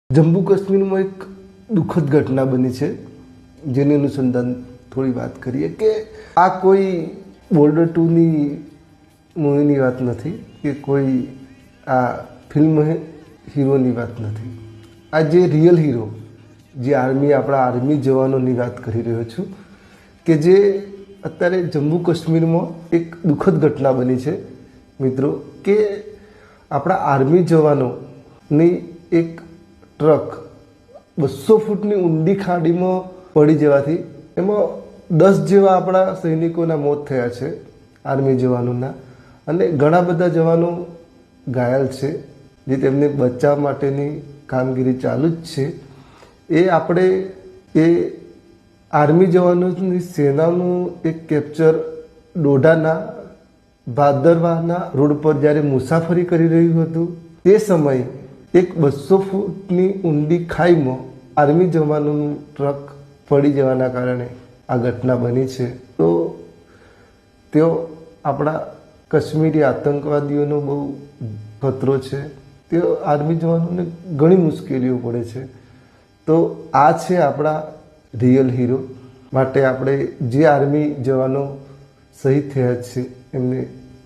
જમ્મુ કાશ્મીરમાં એક દુઃખદ ઘટના બની છે, જેની અનુસંધાન થોડી વાત કરીએ કે આ કોઈ બોર્ડર 2ની મૂવીની વાત નથી કે કોઈ આ ફિલ્મ હીરોની વાત નથી. આ જે રિયલ હીરો, જે આપણા આર્મી જવાનોની વાત કરી રહ્યો છું કે જે અત્યારે જમ્મુ કાશ્મીરમાં એક દુઃખદ ઘટના બની છે મિત્રો, કે આપણા આર્મી જવાનોની એક ટ્રક 200 ફૂટની ઊંડી ખાડીમાં પડી જવાથી એમાં 10 જેવા આપણા સૈનિકોના મોત થયા છે, આર્મી જવાનોના, અને ઘણા બધા જવાનો ઘાયલ છે, જે તેમને બચાવ માટેની કામગીરી ચાલુ જ છે. એ આપણે એ આર્મી જવાનોની સેનાનું એક કેપ્ચર ડોડાના ભાદરવાના રોડ પર જ્યારે મુસાફરી કરી રહ્યું હતું તે સમયે એક 200 ફૂટની ઊંડી ખાઈમાં આર્મી જવાનોનું ટ્રક પડી જવાના કારણે આ ઘટના બની છે. તો તેઓ આપણા કાશ્મીરી આતંકવાદીઓનો બહુ ખતરો છે, તેઓ આર્મી જવાનોને ઘણી મુશ્કેલીઓ પડે છે. તો આ છે આપણા રિયલ હીરો. માટે આપણે જે આર્મી જવાનો શહીદ થયા છે એમને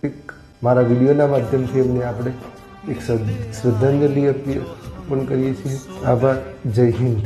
એક મારા વિડીયોના માધ્યમથી એમને આપણે એક શ્રદ્ધાંજલિ અર્પણ કરીએ છીએ. આભાર. જય હિન્દ.